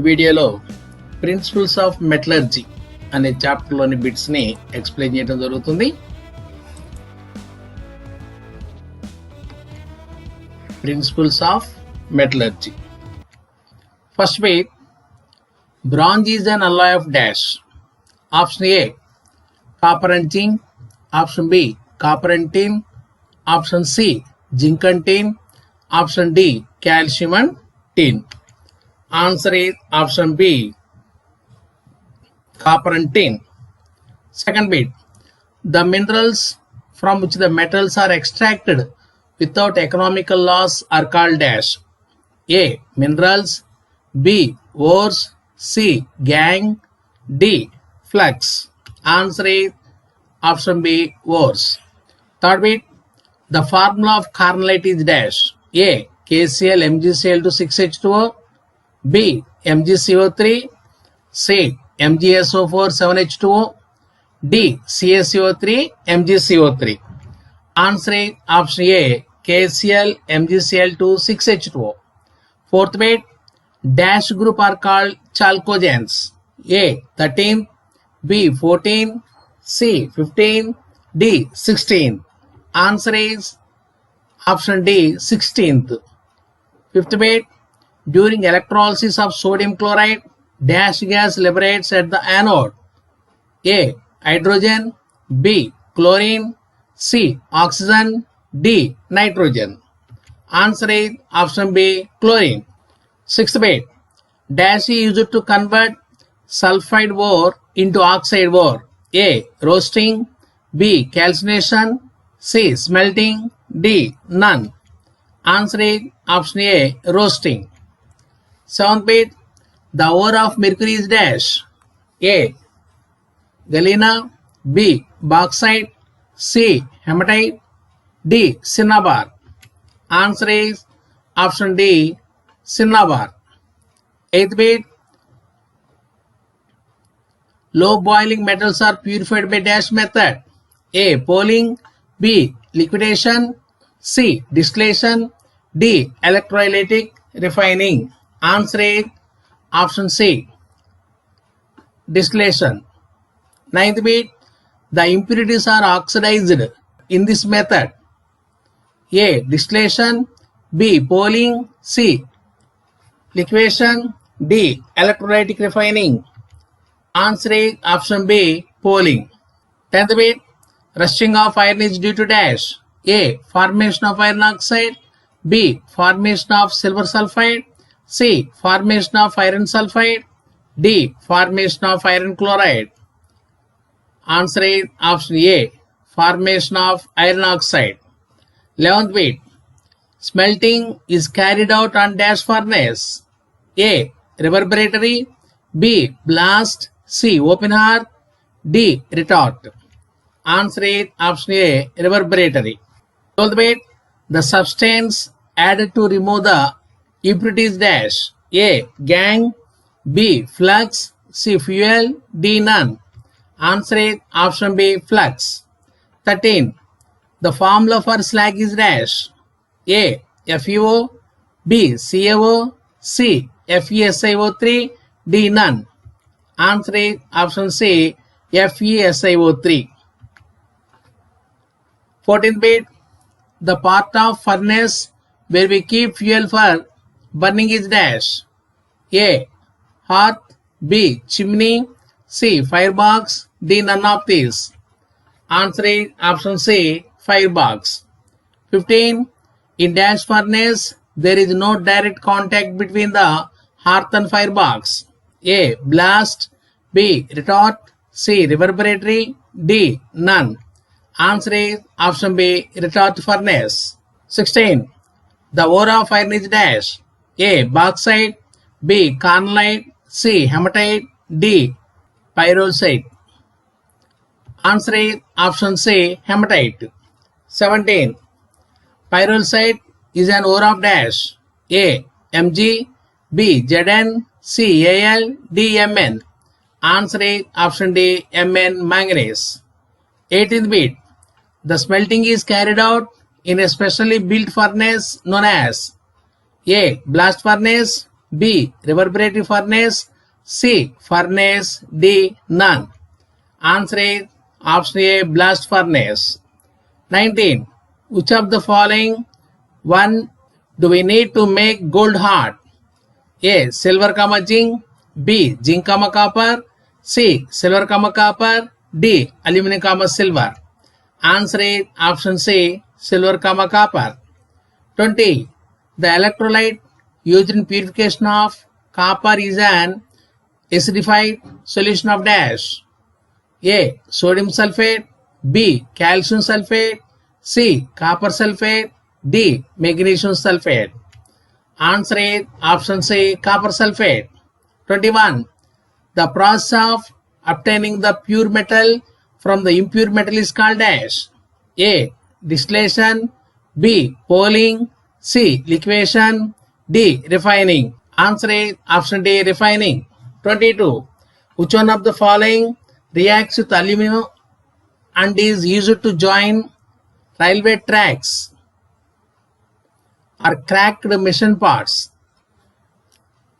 వీడియోలో principles of metallurgy అనే చాప్టర్లోని బిట్స్ని explain చేయడం జరుగుతుంది. Principles of metallurgy. First bit, bronze is an alloy of dash. Option A, copper and zinc. Option B, copper and tin. Option C, zinc and tin. Option D, calcium and tin. Answer is option B, copper and tin. Second bit, the minerals from which the metals are extracted without economical loss are called dash. A, minerals. B, ores. C, gangue. D, flux. Answer is option B, ores. Third bit, the formula of carnallite is dash. A, KCl MgCl to 6H2O. B, MgCO3. C, MgSO4 7H2O. D, CaCO3 MgCO3. Answer is option A, KCl MgCl to 6H2O. Fourth bit, dash group are called chalcogens. A, 13. B, 14. C, 15. D, 16. Answer is option D, 16th. Fifth bit, during electrolysis of sodium chloride, dash gas liberates at the anode. A, hydrogen. B, chlorine. C, oxygen. D, nitrogen. Answer is option B, chlorine. Sixth bit, dash is used to convert sulfide ore into oxide ore. A, roasting. B, calcination. C, smelting. D, none. Answer is option A, roasting. Seventh bit, the ore of mercury is dash. A, galena. B, bauxite. C, hematite. D, cinnabar. Answer is option D, cinnabar. Eighth bit, low boiling metals are purified by dash method. A, poling. B, liquidation. C, distillation. D, electrolytic refining. Answer is option C, distillation. Ninth bit, the impurities are oxidized in this method. A, distillation. B, poling. C, liquidation. D, electrolytic refining. Answer is option B, poling. 10th bit, rusting of iron is due to dash. A, formation of iron oxide. B, formation of silver sulfide. C, formation of iron sulfide. D, formation of iron chloride. Answer is option A, formation of iron oxide. 11th bit, smelting is carried out on dash furnace. A, reverberatory. B, blast. C, open hearth. D, retort. Answer is option A, reverberatory. 12th bit, the substance added to remove the impurities dash. A, gangue. B, flux. C, fuel. D, none. Answer is option B, flux. 13. The formula for slag is dash. A, FeO. B, CaO. C, FeSiO3. D, none. Answer is option C, FeSiO3. 14th bit, the part of furnace where we keep fuel for burning is dash. A, hearth. B, chimney. C, firebox. D, none of these. Answer is option C, firebox. 15. In dash furnace, there is no direct contact between the hearth and firebox. A, blast. B, retort. C, reverberatory. D, none. Answer is option B, retort furnace. 16. The ore of iron is dash. A, bauxite. B, carnallite. C, hematite. D, pyroxite. Answer is option C, hematite. 17. Pyroxite is an ore of dash. A, Mg. B, Zn. C, Al. D, Mn. Answer is option D, Mn, manganese. 18th bit, the smelting is carried out in a specially built furnace known as A, blast furnace. B. Reverberative furnace, C. Furnace, D. None. Answer is option A. Blast furnace. 19. Which of the following one do we need to make gold hard? A. Silver, zinc. B. Zinc, copper. C. Silver, copper. D. Aluminum, silver. Answer is option C. Silver, copper. 20. The electrolyte used in purification of copper is an acidified solution of dash. A. Sodium sulfate. B. Calcium sulfate. C. Copper sulfate. D. Magnesium sulfate. Answer is option C. Copper sulfate. 21. The process of obtaining the pure metal from the impure metal is called dash. A. Distillation. B. Boiling. C. Liquefaction. D. Refining. Answer is option D. Refining. 22. Which one of the following reacts with aluminum and is used to join railway tracks or cracked machine parts?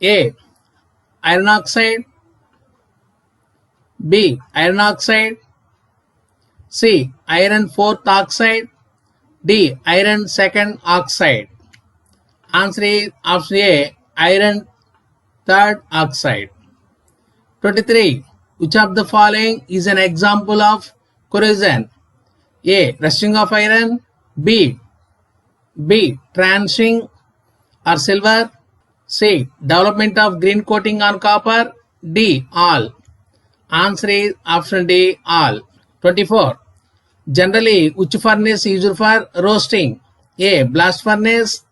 A. Iron oxide. B. Iron oxide. C. Iron fourth oxide. D. Iron second oxide. Answer is option A. Iron third oxide. 23. Which of the following is an example of corrosion? A. Rusting of iron. B. Tranching or silver. C. Development of green coating on copper. D. All. Answer is option D. All. 24. Generally, which furnace is used for roasting? A. Blast furnace.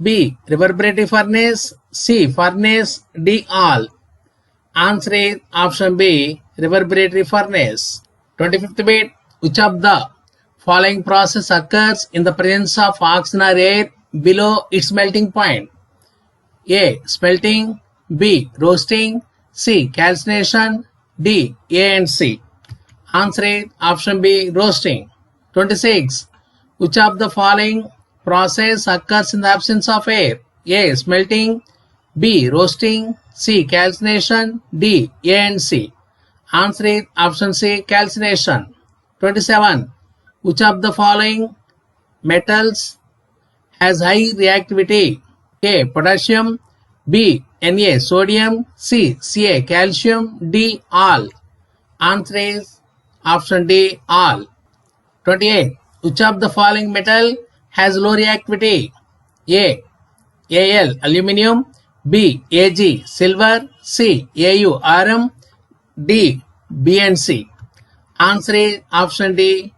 B. Reverberative furnace. C. Furnace. D. All. Answer is option B. Reverberative furnace. 25th bit. Which of the following process occurs in the presence of oxygen or air below its melting point? A. Smelting. B. Roasting. C. Calcination. D. A and C. Answer is option B. Roasting. 26. Which of the following process occurs in the absence of air? A. Smelting. B. Roasting. C. Calcination. D. A and C. Answer is option C. Calcination. 27. Which of the following metals has high reactivity? A. Potassium. B. Na. Sodium. C. Ca. Calcium. D. All. Answer is option D. All. 28. Which of the following metal has low reactivity? A. Al. Aluminium. B. Ag. Silver. C. Au. Rm. D. B and C. Answer is option D.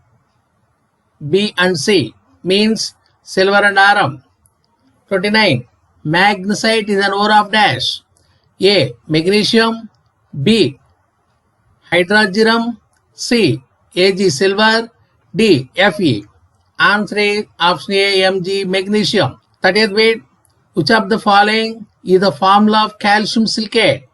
B and C means silver and Rm. 29. Magnesite is an ore of dash. A. Magnesium. B. Hydrogen. C. Ag. Silver. D. Fe. Answer is option A. Mg. Magnesium. 30th bit. Which of the following is the formula of calcium silicate?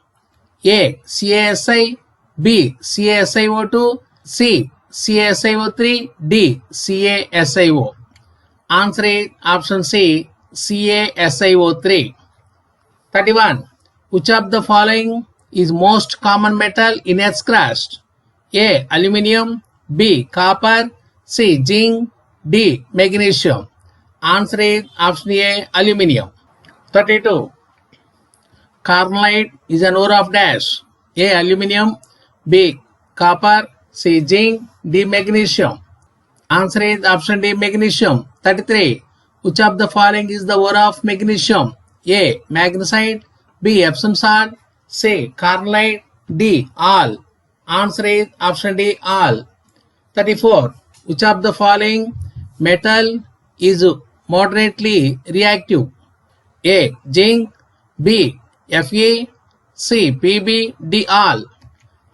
A. CaSi. B. CaSiO2. C. CaSiO3. D. CaSiO. Answer is option C. CaSiO3. 31. Which of the following is most common metal in Earth's crust? A. Aluminium. B. Copper. C. Zinc. D. Magnesium. Answer is option A. Aluminium. 32. Carnallite is an ore of dash. A. Aluminium. B. Copper. C. Zinc. D. Magnesium. Answer is option D. Magnesium. 33. Which of the following is the ore of magnesium? A. Magnesite. B. Epsom salt. C. Carnallite. D. All. Answer is option D. All. 34. Which of the following metal is moderately reactive? A. Zinc. B. Fe. C. Pb. D. All.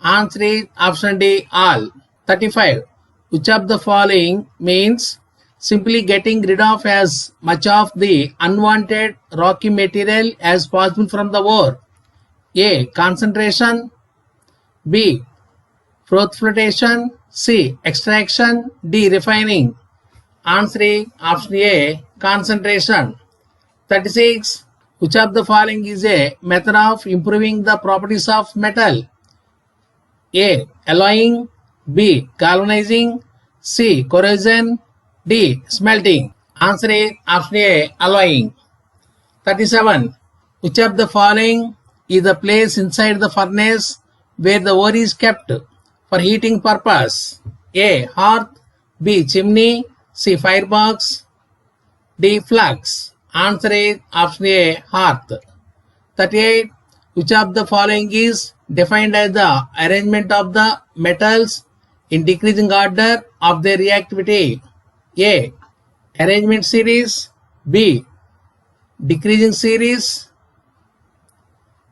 Answer is option D. All. 35. Which of the following means simply getting rid of as much of the unwanted rocky material as possible from the ore? A. Concentration. B. Froth flotation. C. Extraction. D. Refining. Answer is option A. Concentration. 36. Which of the following is a method of improving the properties of metal? A. Alloying. B. Galvanizing. C. Corrosion. D. Smelting. Answer is option A. Alloying. 37. Which of the following is the place inside the furnace where the ore is kept for heating purpose? A. Hearth. B. Chimney. C. Firebox. D. Flux. Answer is option A. Hearth. 38. Which of the following is defined as the arrangement of the metals in decreasing order of their reactivity? A. Arrangement series. B. Decreasing series.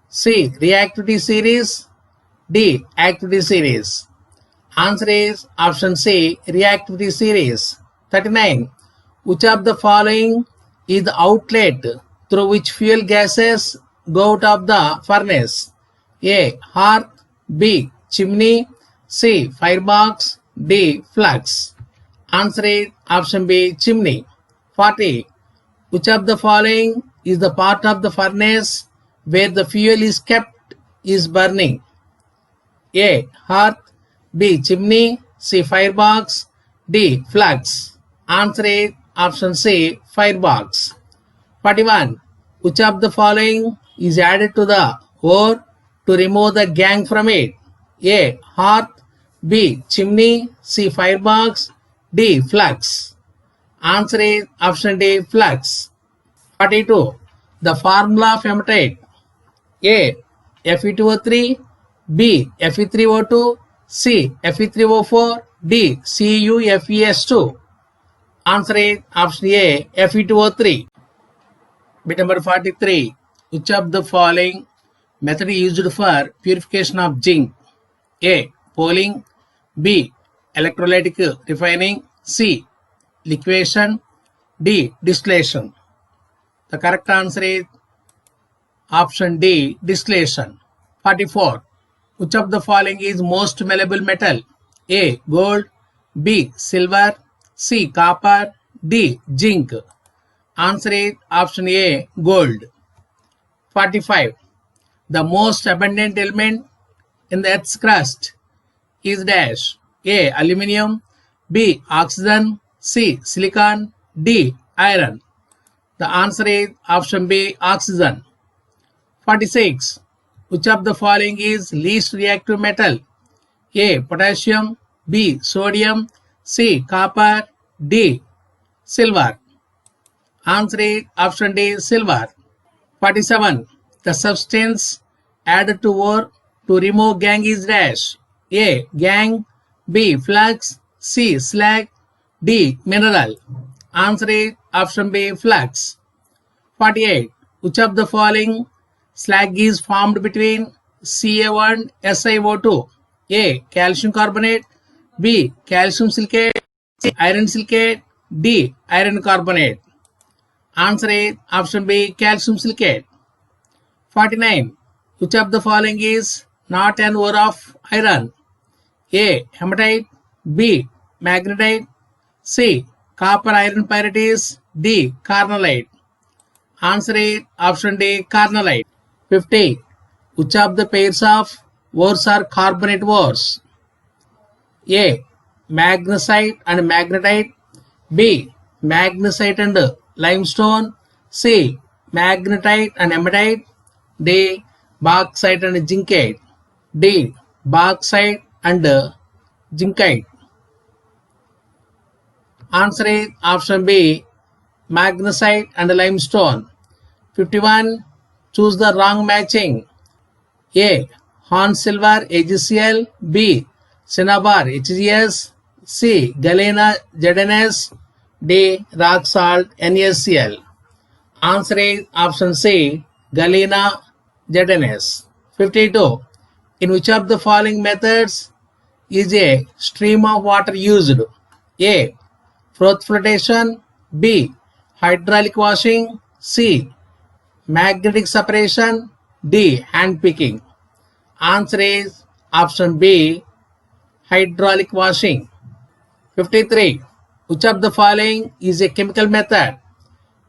C. Reactivity series. D. Activity series. Answer is option C. Reactivity series. 39. Which of the following is the outlet through which fuel gases go out of the furnace? A. Hearth. B. Chimney. C. Firebox. D. Flux. Answer is option B. Chimney. 40. Which of the following is the part of the furnace where the fuel is kept is burning? A. Hearth. B. Chimney. C. Firebox. D. Flux. Answer is option C. Firebox. 41. Which of the following is added to the ore to remove the gangue from it? A. Hearth. B. Chimney. C. Firebox. D. Flux. Answer is option D. Flux. 42. The formula of hematite. A. Fe2O3. B. Fe3O2. C. Fe3O4. D. CuFeS2. Answer is option A. Fe2O3. Bit number 43. Which of the following method is used for purification of zinc? A. Poling. B. Electrolytic refining. C. Liquefaction. D. Distillation. The correct answer is option D. Distillation. 44. Which of the following is most malleable metal? A. Gold. B. Silver. C. Copper. D. Zinc. Answer is option A. Gold. 45. The most abundant element in the Earth's crust is dash. A. Aluminium. B. Oxygen. C. Silicon. D. Iron. The answer is option B. Oxygen. 46. Which of the following is least reactive metal? A. Potassium. B. Sodium. C. Copper. D. Silver. Answer is option D. Silver. 47. The substance added to ore to remove gangue is dash. A. Gangue. B. Flux. C. Slag. D. Mineral. Answer is option B. Flux. 48. Which of the following slag is formed between Ca1 and SiO2? A. Calcium carbonate. B. Calcium silicate. C. Iron silicate. D. Iron carbonate. Answer is option B. Calcium silicate. 49. Which of the following is not an ore of iron? A. Hematite. B. Magnetite. C. Copper iron pyrites. D. Carnallite. Answer is option D. Carnallite. 50. Which of the pairs of ores are carbonate ores? A. Magnesite and magnetite. B. Magnesite and limestone. C. Magnetite and hematite. D. Bauxite and zincite. D. Bauxite and zincite. Answer is option B. Magnesite and limestone. 51. Choose the wrong matching. A. Horn silver AgCl. B. Cinnabar HGS. C. Galena ZnS. D. Rock salt NaCl. Answer is option C. Galena ZnS. 52. In which of the following methods is a stream of water used? A. Froth flotation. B. Hydraulic washing. C. Magnetic separation. D. Hand picking. Answer is option B. Hydraulic washing. 53. Which of the following is a chemical method?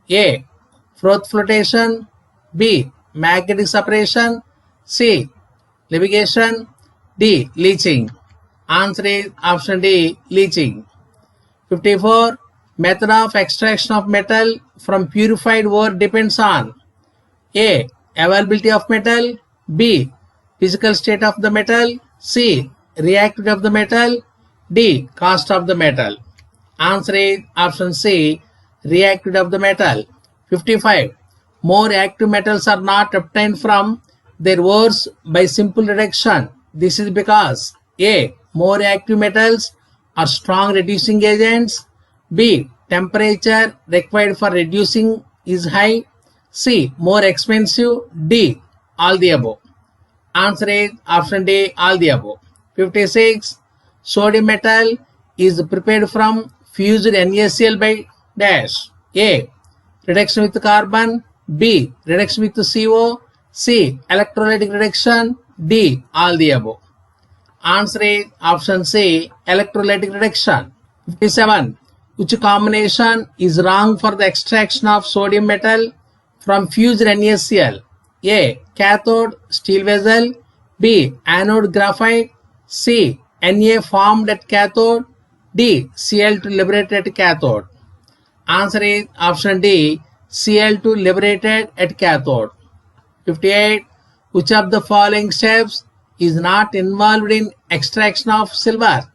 A. Froth flotation. B. Magnetic separation. C. Ligation. D. Leaching. Answer is option D. Leaching. 54. Method of extraction of metal from purified ore depends on A. Availability of metal. B. Physical state of the metal. C. Reactivity of the metal. D. Cost of the metal. Answer is option C. Reactivity of the metal. 55. More active metals are not obtained from their ores by simple reduction. This is because A. More active metals are strong reducing agents. B. Temperature required for reducing is high. C. More expensive. D. All the above. Answer is option D. All the above. 56. Sodium metal is prepared from fused NaCl by dash. A. Reduction with carbon. B. Reduction with CO. C. Electrolytic reduction. D. All the above. Answer is option C. Electrolytic reduction. 57. Which combination is wrong for the extraction of sodium metal from fused NaCl? A. Cathode steel vessel. B. Anode graphite. C. Na formed at cathode. D. Cl2 liberated at cathode. Answer is option D. Cl2 liberated at cathode. 58. Which of the following steps is not involved in extraction of silver?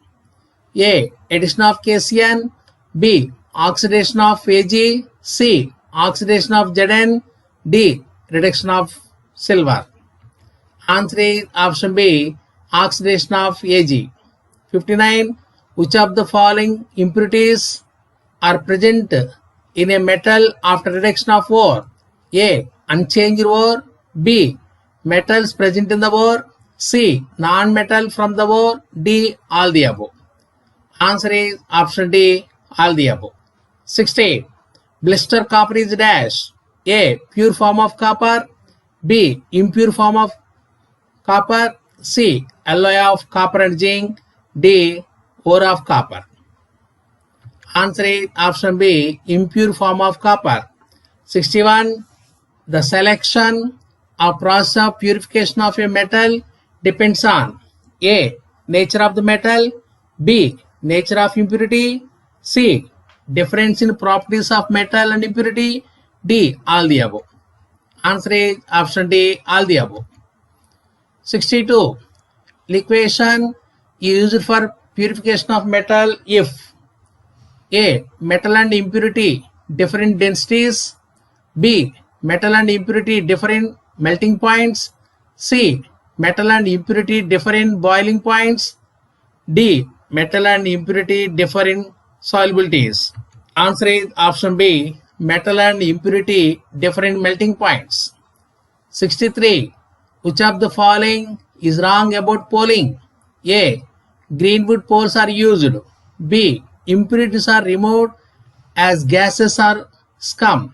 A. Addition of KCl. B. Oxidation of Ag. C. Oxidation of Zn. D. Reduction of silver. Answer is option B. Oxidation of Ag. 59. Which of the following impurities are present in a metal after reduction of ore? A. Unchanged ore. B. Metals present in the ore. C. Non-metal from the ore. D. All the above. Answer is option D. All the above. 60. Blister copper is dash. A. Pure form of copper. B. Impure form of copper. C. Alloy of copper and zinc. D. Ore of copper. Answer is option B. Impure form of copper. 61. The selection or process of purification of a metal depends on A. Nature of the metal. B. Nature of impurity. C. Difference in properties of metal and impurity. D. All the above. Answer is option D. All the above. 62. Liquefaction is used for purification of metal if A. Metal and impurity different densities. B. Metal and impurity different melting points. C. Metal and impurity different boiling points. D. Metal and impurity different solubilities. Answer is option B. Metal and impurity different melting points. 63. Which of the following is wrong about polling? A. Greenwood poles are used. B. Impurities are removed as gases or scum.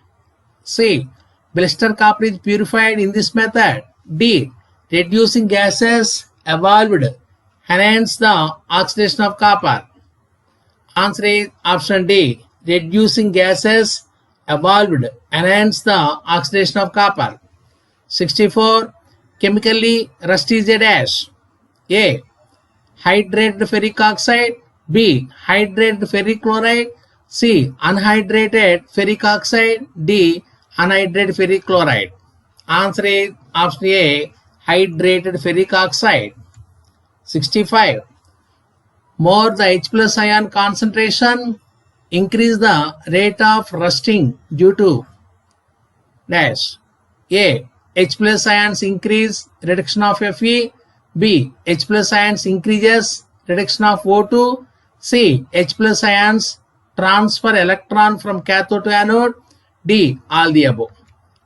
C. Blister copper is purified in this method. D. Reducing gases evolved enhance the oxidation of copper. Answer is option D. Reducing gases evolved enhance the oxidation of copper. 64. Chemically rust is a dash. A. Hydrated ferric oxide. B. Hydrated ferric chloride. C. Unhydrated ferric oxide. D. Unhydrated ferric chloride. Answer is option A. Hydrated ferric oxide. 65. More the H plus ion concentration, increase the rate of rusting due to dash. A. H plus ions increase reduction of Fe. B. H plus ions increases reduction of O2. C. H plus ions transfer electron from cathode to anode. D. All the above.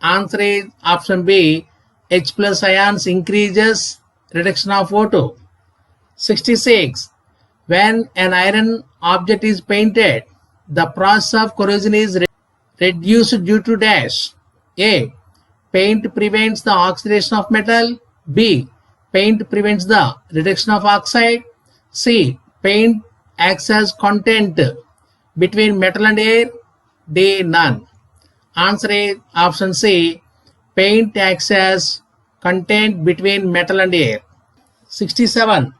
Answer is option B. H plus ions increases reduction of O2. 66. When an iron object is painted, the process of corrosion is reduced due to dash. A. Paint prevents the oxidation of metal. B. Paint prevents the reduction of oxide. C. Paint acts as content between metal and air. D. None. Answer is option C. paint acts as contact between metal and air. 67.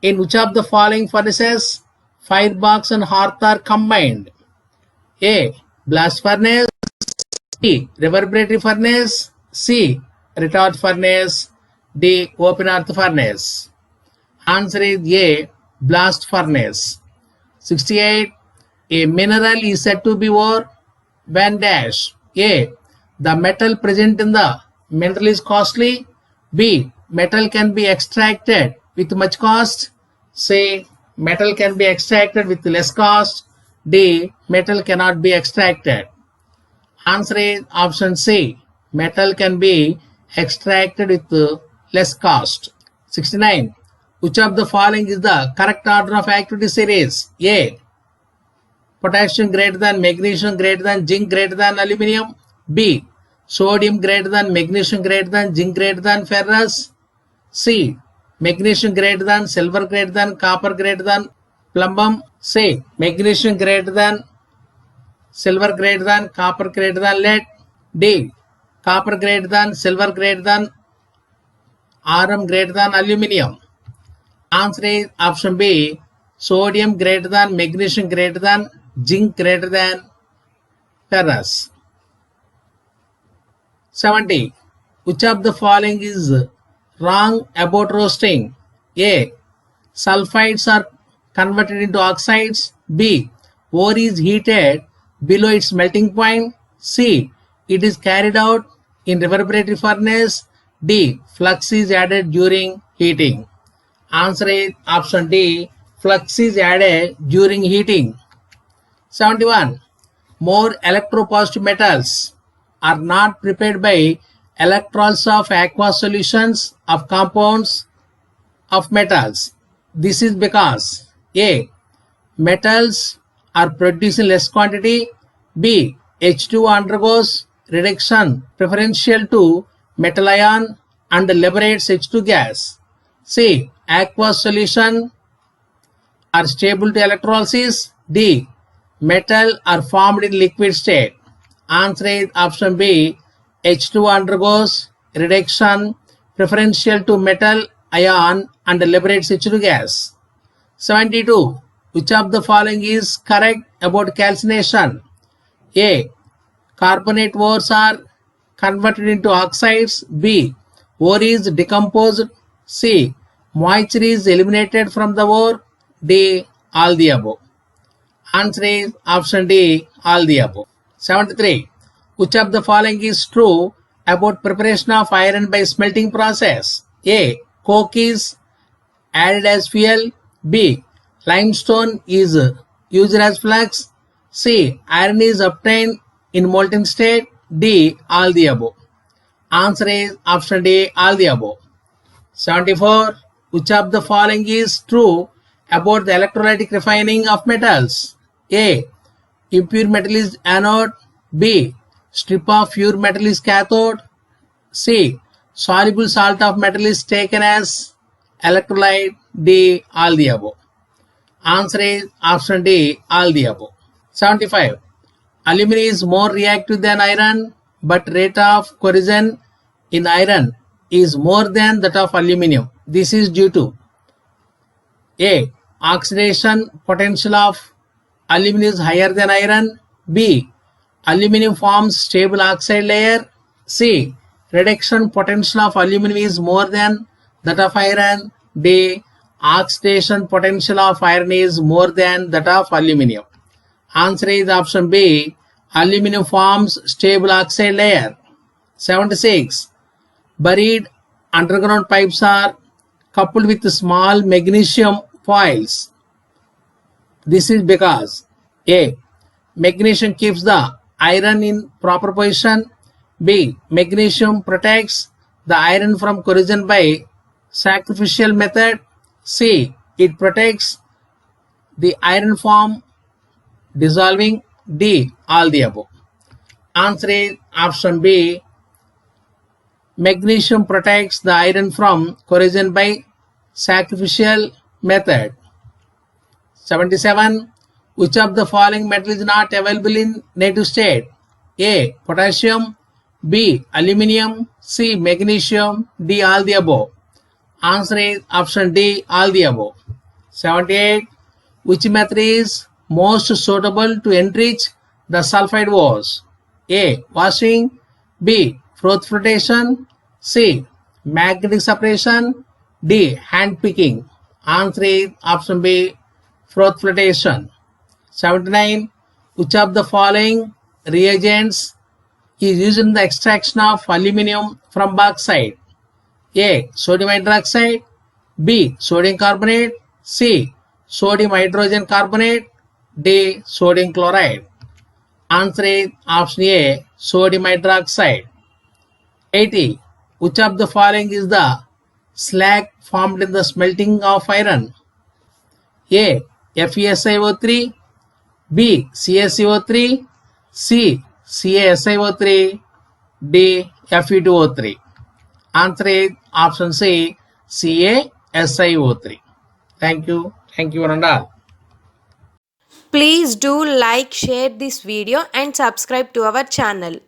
In which of the following furnaces firebox and hearth are combined? A. Blast furnace. B. Reverberatory furnace. C. Retort furnace. D. Open earth furnace. Answer is A. Blast furnace. 68. A mineral is said to be ore when dash. A. The metal present in the mineral is costly. B. Metal can be extracted with much cost. C. Metal can be extracted with less cost. D. Metal cannot be extracted. Answer is option C. Metal can be extracted with less cost. 69. Which of the following is the correct order of activity series? A. Potassium greater than magnesium greater than zinc greater than aluminium. B. Sodium greater than magnesium greater than zinc greater than ferrous. C. Magnesium greater than silver greater than copper greater than plumbum. C. Magnesium greater than silver greater than copper greater than lead. D. Copper greater than silver greater than Rm greater than aluminium. Answer is option B. Sodium greater than magnesium greater than zinc greater than ferrous. 70. Which of the following is wrong about roasting? A. Sulfides are converted into oxides. B. Ore is heated below its melting point. C. It is carried out in reverberatory furnace. D. Flux is added during heating. Answer is option D. Flux is added during heating. 71. More electropositive metals are not prepared by electrolysis of aqueous solutions of compounds of metals. This is because A. Metals are produced in less quantity. B. H2 undergoes reduction preferential to metal ion and liberates H2 gas. C. Aqueous solution are stable to electrolysis. D. Metal are formed in liquid state. Answer is option B. H2 undergoes reduction preferential to metal ion and liberates H2 gas. 72. Which of the following is correct about calcination? A. Carbonate ores are converted into oxides. B. Ore is decomposed. C. Moisture is eliminated from the ore. D. All the above. Answer is option D. All the above. 73. Which of the following is true about preparation of iron by smelting process? A. Coke is added as fuel. B. Limestone is used as flux. C. Iron is obtained in molten state. D. All the above. Answer is option D. All the above. 74. Which of the following is true about the electrolytic refining of metals? A. Impure metal is anode. B. Strip of pure metal is cathode. C. Soluble salt of metal is taken as electrolyte. D. All the above. Answer is option D. All the above. 75. Aluminum is more reactive than iron, but rate of corrosion in iron is more than that of aluminum. This is due to A. Oxidation potential of aluminum is higher than iron. B. Aluminum forms stable oxide layer. C. Reduction potential of aluminum is more than that of iron. D. Oxidation potential of iron is more than that of aluminum. Answer is option B. Aluminum forms stable oxide layer. 76. Buried underground pipes are coupled with small magnesium foils. This is because A. Magnesium keeps the iron in proper position. B. Magnesium protects the iron from corrosion by sacrificial method. C. It protects the iron from dissolving. D. All the above. Answer is option B. Magnesium protects the iron from corrosion by sacrificial method. 77. Which of the following metal is not available in native state? A. Potassium. B. Aluminium. C. Magnesium. D. All the above. Answer is option D. All the above. 78. Which method is most suitable to enrich the sulfide ores? A. Washing. B. Froth flotation. C. Magnetic separation. D. Hand picking. Answer is option B. Froth flotation. 79. Which of the following reagents is used in the extraction of aluminium from bauxite? A. Sodium hydroxide. B. Sodium carbonate. C. Sodium hydrogen carbonate. D. Sodium chloride. Answer is option A. Sodium hydroxide. 80. Which of the following is the slag formed in the smelting of iron? A. FeSiO3. B. CaCO3. C. CaSiO3. D. Fe2O3. Answer is option C. CaSiO3. Thank you. Thank you, one and all. Please do like, share this video and subscribe to our channel.